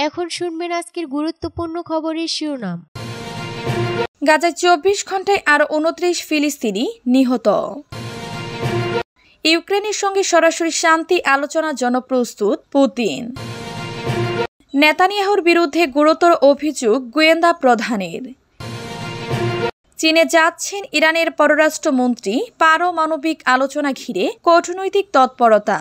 এখন শুনবেন আজকের গুরুত্বপূর্ণ খবরের শিরোনাম। গাজায় ২৪ ঘন্টায় আরও ২৯ ফিলিস্তিনি নিহত। ইউক্রেনের সঙ্গে সরাসরি শান্তি আলোচনার জন্য প্রস্তুত পুতিন। নেতানিয়াহুর বিরুদ্ধে গুরুতর অভিযোগ গোয়েন্দা প্রধানের। চীনে যাচ্ছেন ইরানের পররাষ্ট্রমন্ত্রী, পারমাণবিক আলোচনা ঘিরে কূটনৈতিক তৎপরতা।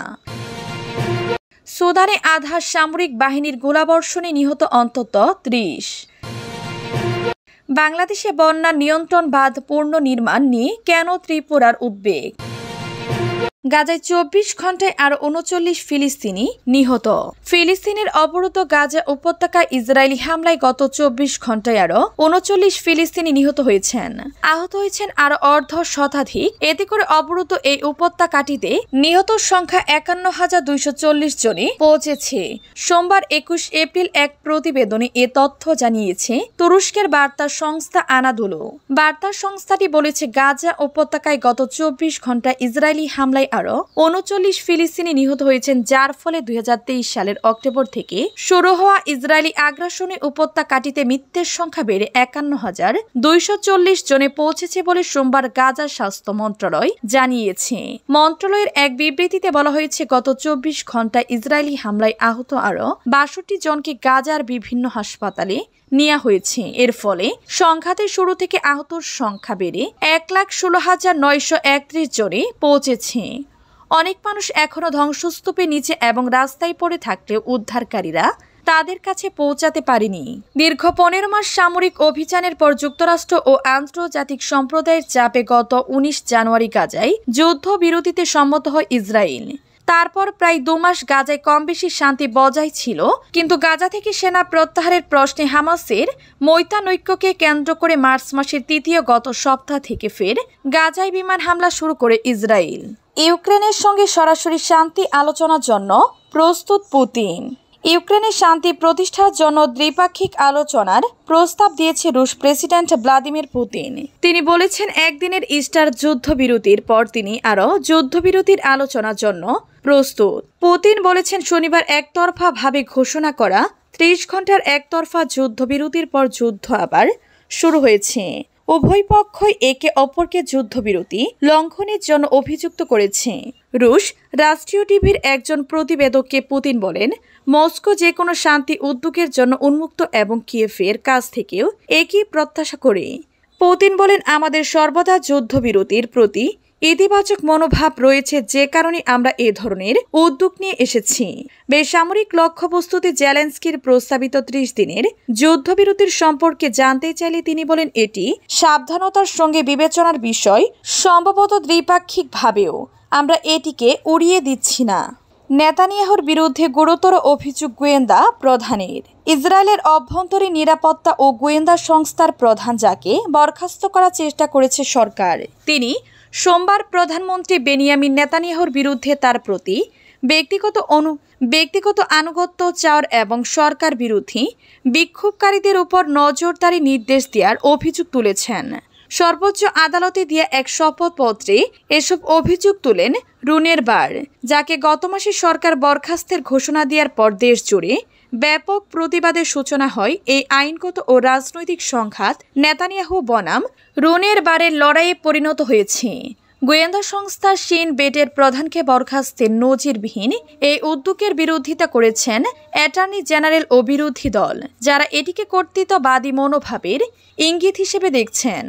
সুদানে আধা সামরিক বাহিনীর গোলাবর্ষণে নিহত অন্তত ৩০। বাংলাদেশে বন্যা নিয়ন্ত্রণ বাঁধ পুনর্নির্মাণ নিয়ে কেন ত্রিপুরার উদ্বেগ। গাজায় ২৪ ঘন্টায় আরও ৩৯ ফিলিস্তিনি নিহত। ফিলিস্তিনের অবরুদ্ধ গাজা উপত্যকায় ইসরায়েলি হামলায় গত ২৪ ঘন্টায় আরও ৩৯ ফিলিস্তিনি নিহত হয়েছেন। আহত হয়েছেন আরও অর্ধ শতাধিক। এতে করে অবরুদ্ধ এই উপত্যকাটিতে নিহত সংখ্যা ৫১,২৪০ জনে পৌঁছেছে। সোমবার ২১ এপ্রিল এক প্রতিবেদনে এ তথ্য জানিয়েছে তুরস্কের বার্তা সংস্থা আনাদোলু। বার্তা সংস্থাটি বলেছে, গাজা উপত্যকায় গত ২৪ ঘন্টা ইসরায়েলি হামলায় আরও ৩৯ ফিলিস্তিনি নিহত হয়েছেন, যার ফলে ২০২৩ সালের অক্টোবর থেকে শুরু হওয়া ইসরায়েলি আগ্রাসনে উপত্যকাটিতে মৃতের সংখ্যা বেড়ে ৫১,২৪০ জনে পৌঁছেছে বলে সোমবার গাজা স্বাস্থ্য মন্ত্রণালয় জানিয়েছে। মন্ত্রণালয়ের এক বিবৃতিতে বলা হয়েছে, গত ২৪ ঘন্টায় ইসরায়েলি হামলায় আহত আরও ৬২ জনকে গাজার বিভিন্ন হাসপাতালে নেওয়া হয়েছে। এর ফলে সংঘাতের শুরু থেকে আহতর সংখ্যা বেড়ে ১,১৬,৯৩১ জনে পৌঁছেছে। অনেক মানুষ এখনও ধ্বংসস্তূপের নিচে এবং রাস্তায় পড়ে থাকলেও উদ্ধারকারীরা তাদের কাছে পৌঁছাতে পারেনি। দীর্ঘ ১৫ মাস সামরিক অভিযানের পর যুক্তরাষ্ট্র ও আন্তর্জাতিক সম্প্রদায়ের চাপে গত ১৯ জানুয়ারি গাজায় যুদ্ধবিরতিতে সম্মত হয় ইসরায়েল। তারপর প্রায় ২ মাস গাজায় কম বেশি শান্তি বজায় ছিল, কিন্তু গাজা থেকে সেনা প্রত্যাহারের প্রশ্নে হামাসের মৈত্রানৈক্যকে কেন্দ্র করে মার্চ মাসের তৃতীয় গত সপ্তাহ থেকে ফের গাজায় বিমান হামলা শুরু করে ইসরায়েল। ইউক্রেনের সঙ্গে সরাসরি শান্তি আলোচনার জন্য প্রস্তুত পুতিন। ইউক্রেনের শান্তি প্রতিষ্ঠার জন্য দ্বিপাক্ষিক আলোচনার প্রস্তাব দিয়েছে রুশ প্রেসিডেন্ট ভ্লাদিমির পুতিন। তিনি বলেছেন, একদিনের ইস্টার যুদ্ধবিরতির পর তিনি আরও যুদ্ধবিরতির আলোচনার জন্য প্রস্তুত। পুতিন বলেছেন, শনিবার একতরফাভাবে ঘোষণা করা ৩০ ঘন্টার একতরফা যুদ্ধবিরতির পর যুদ্ধ আবার শুরু হয়েছে। উভয় পক্ষই একে অপরকে যুদ্ধবিরতি লঙ্ঘনের জন্য অভিযুক্ত করেছে। রুশ রাষ্ট্রীয় টিভির একজন প্রতিবেদককে পুতিন বলেন, মস্কো যে কোনো শান্তি উদ্যোগের জন্য উন্মুক্ত এবং কিয়েভের কাছ থেকেও একই প্রত্যাশা করে। পুতিন বলেন, আমাদের সর্বদা যুদ্ধবিরতির প্রতি ইতিবাচক মনোভাব রয়েছে, যে কারণে আমরা এ ধরনের উদ্যোগ নিয়ে এসেছি। বেসামরিক লক্ষ্যবস্তুতে জেলেনস্কির প্রস্তাবিত ৩০ দিনের যুদ্ধবিরতির সম্পর্কে জানতে চাইলে তিনি বলেন, এটি সাবধানতার সঙ্গে বিবেচনার বিষয়। সম্ভবত দ্বিপাক্ষিকভাবেও আমরা এটিকে উড়িয়ে দিচ্ছি না। নেতানিয়াহুর বিরুদ্ধে গুরুতর অভিযোগ গোয়েন্দা প্রধানের। ইসরায়েলের অভ্যন্তরীণ নিরাপত্তা ও গোয়েন্দা সংস্থার প্রধান, যাকে বরখাস্ত করার চেষ্টা করেছে সরকার, তিনি সোমবার প্রধানমন্ত্রী বেনিয়ামিন নেতানিয়াহুর বিরুদ্ধে তার প্রতি ব্যক্তিগত আনুগত্য চাওয়ার এবং সরকার বিরোধী বিক্ষোভকারীদের উপর নজরদারি নির্দেশ দেওয়ার অভিযোগ তুলেছেন। সর্বোচ্চ আদালতে দেয়া এক শপথপত্রে এসব অভিযোগ তুলেন রুনেরবার, যাকে গত মাসে সরকার বরখাস্তের ঘোষণা দেওয়ার পর দেশ জুড়ে ব্যাপক প্রতিবাদের সূচনা হয়। এই আইনগত ও রাজনৈতিক সংঘাত নেতানিয়াহু বনাম রুনেরবারের লড়াইয়ে পরিণত হয়েছে। গোয়েন্দা সংস্থা শিন বেটের প্রধানকে বরখাস্তের নজিরবিহীন এই উদ্যোগের বিরোধিতা করেছেন অ্যাটর্নি জেনারেল ও বিরোধী দল, যারা এটিকে কর্তৃত্ববাদী মনোভাবের ইঙ্গিত হিসেবে দেখছেন।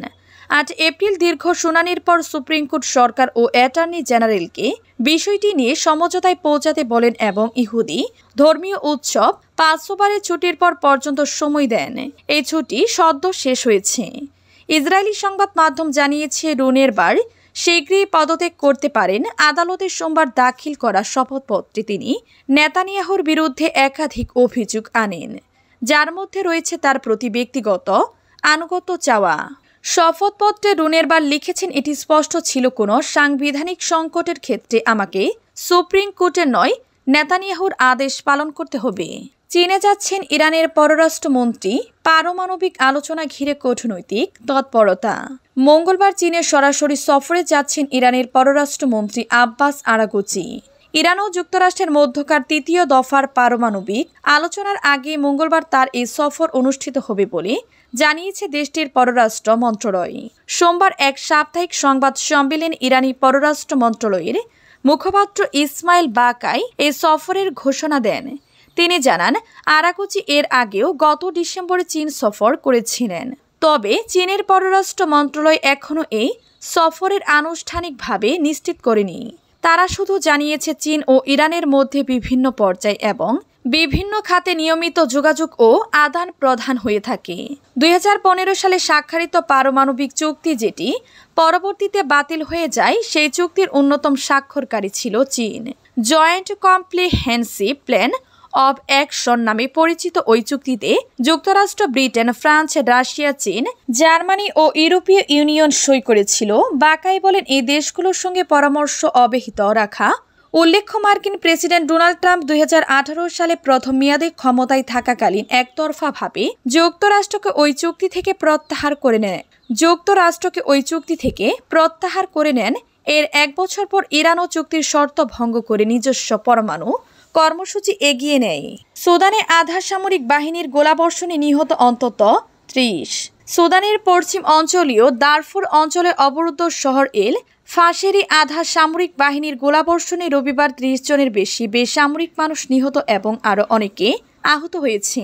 ৮ এপ্রিল দীর্ঘ শুনানির পর সুপ্রিম কোর্ট সরকার ও অ্যাটর্নি জেনারেলকে বিষয়টি নিয়ে সমঝোতায় পৌঁছাতে বলেন এবং ইহুদি ধর্মীয় উৎসব পাসওভারের ছুটির পর পর্যন্ত সময় দেন। এই ছুটি সদ্য শেষ হয়েছে। ইসরায়েলি সংবাদ মাধ্যম জানিয়েছে, রুনেরবার শীঘ্রই পদত্যাগ করতে পারেন। আদালতে সোমবার দাখিল করা শপথপত্রে তিনি নেতানিয়াহুর বিরুদ্ধে একাধিক অভিযোগ আনেন, যার মধ্যে রয়েছে তার প্রতি ব্যক্তিগত আনুগত্য চাওয়া। শপথপত্রে রুনেরবার লিখেছেন, এটি স্পষ্ট ছিল, কোনো সাংবিধানিক সংকটের ক্ষেত্রে আমাকে সুপ্রিম কোর্টের নয়, নেতানিয়াহুর আদেশ পালন করতে হবে। চীনে যাচ্ছেন ইরানের পররাষ্ট্রমন্ত্রী, পারমাণবিক আলোচনা ঘিরে কূটনৈতিক তৎপরতা। মঙ্গলবার চীনে সরাসরি সফরে যাচ্ছেন ইরানের পররাষ্ট্রমন্ত্রী আব্বাস আরাগচি। ইরান ও যুক্তরাষ্ট্রের মধ্যকার তৃতীয় দফার পারমাণবিক আলোচনার আগে মঙ্গলবার তার এই সফর অনুষ্ঠিত হবে বলে জানিয়েছে দেশটির পররাষ্ট্র মন্ত্রণালয়। সোমবার এক সাপ্তাহিক সংবাদ সম্মেলনে ইরানি পররাষ্ট্র মন্ত্রণালয়ের মুখপাত্র ইসমাইল বাকাই এই সফরের ঘোষণা দেন। তিনি জানান, আরাকচি এর আগেও গত ডিসেম্বরে চীন সফর করেছিলেন। তবে চীনের পররাষ্ট্র মন্ত্রণালয় এখনও এই সফরের আনুষ্ঠানিকভাবে নিশ্চিত করেনি। তারা শুধু জানিয়েছে চীন ও ইরানের মধ্যে বিভিন্ন পর্যায় এবং বিভিন্ন খাতে নিয়মিত যোগাযোগ ও আদান প্রদান হয়ে থাকে। 2015 সালে স্বাক্ষরিত পারমাণবিক চুক্তি, যেটি পরবর্তীতে বাতিল হয়ে যায়, সেই চুক্তির অন্যতম স্বাক্ষরকারী ছিল চীন। Joint comprehensive plan of action নামে পরিচিত ওই চুক্তিতে যুক্তরাষ্ট্র, ব্রিটেন, ফ্রান্স, রাশিয়া, চীন, জার্মানি ও ইউরোপীয় ইউনিয়ন সই করেছিল। বাকাই বলেন, এই দেশগুলোর সঙ্গে পরামর্শ অব্যাহত রাখা উল্লেখ্য, মার্কিন প্রেসিডেন্ট ডোনাল্ড ট্রাম্প 2018 সালে প্রথম মেয়াদে ক্ষমতায় থাকাকালীন একতরফাভাবে যুক্তরাষ্ট্রকে ওই চুক্তি থেকে প্রত্যাহার করে নেন। এর এক বছর পর ইরানও চুক্তির শর্ত ভঙ্গ করে নিজস্ব পরমাণু কর্মসূচি এগিয়ে নেয়। সুদানে আধা সামরিক বাহিনীর গোলাবর্ষণে নিহত অন্তত 30। সুদানের পশ্চিম অঞ্চলীয় দারফুর অঞ্চলে অবরুদ্ধ শহর এল ফাশেরি আধা সামরিক বাহিনীর গোলাবর্ষণে রবিবার 30 জনের বেশি বেসামরিক মানুষ নিহত এবং আরও অনেকে আহত হয়েছে।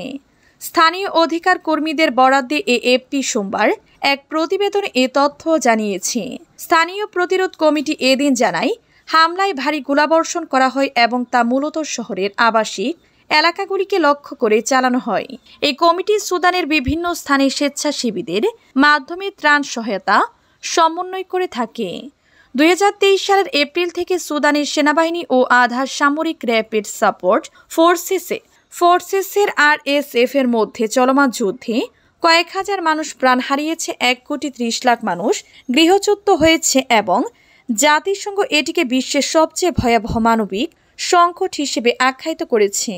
স্থানীয় অধিকার কর্মীদের বরাদ্দে এএফপি সোমবার এক প্রতিবেদনে এ তথ্য জানিয়েছে। স্থানীয় প্রতিরোধ কমিটি এদিন জানায়, হামলায় ভারী গোলাবর্ষণ করা হয় এবং তা মূলত শহরের আবাসিক এলাকাগুলিকে লক্ষ্য করে চালানো হয়। এই কমিটি সুদানের বিভিন্ন স্থানে স্বেচ্ছাসেবীদের মাধ্যমে ত্রাণ সহায়তা সমন্বয় করে থাকে। 2023 সালের এপ্রিল থেকে সুদানের সেনাবাহিনী ও আধা সামরিক র্যাপিড সাপোর্ট ফোর্সেসের RSF এর মধ্যে চলমান যুদ্ধে কয়েক হাজার মানুষ প্রাণ হারিয়েছে, 1,30,00,000 মানুষ গৃহচ্যুত হয়েছে এবং জাতিসংঘ এটিকে বিশ্বের সবচেয়ে ভয়াবহ মানবিক সংকট হিসেবে আখ্যায়িত করেছে।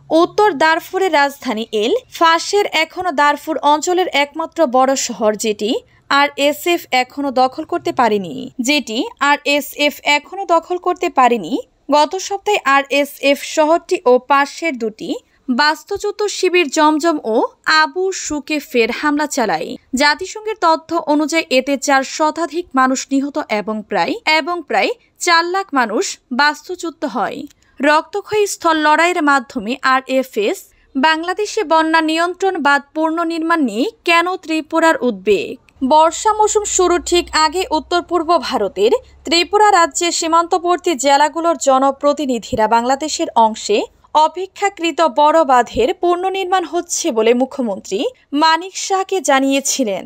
উত্তর দারফুরের রাজধানী এল ফাশের এখনও দারফুর অঞ্চলের একমাত্র বড় শহর, যেটি RSF এখনও দখল করতে পারেনি। গত সপ্তাহে RSF শহরটি ও পাশের দুটি বাস্তুচ্যুত শিবির জমজম ও আবু শুকেফের হামলা চালায়। জাতিসংঘের তথ্য অনুযায়ী এতে 4 শতাধিক মানুষ নিহত এবং প্রায় 4 লাখ মানুষ বাস্তুচ্যুত হয়। রক্তক্ষয়ী স্থল লড়াইয়ের মাধ্যমে RFS বাংলাদেশে বন্যা নিয়ন্ত্রণ বাঁধ পুনর্নির্মাণ নিয়ে কেন ত্রিপুরার উদ্বেগ? বর্ষা মৌসুম শুরুর ঠিক আগে উত্তর পূর্ব ভারতের ত্রিপুরা রাজ্যের সীমান্তবর্তী জেলাগুলোর জনপ্রতিনিধিরা বাংলাদেশের অংশে অপেক্ষাকৃত বড় বাঁধের পুনর্নির্মাণ হচ্ছে বলে মুখ্যমন্ত্রী মানিক শাহকে জানিয়েছিলেন।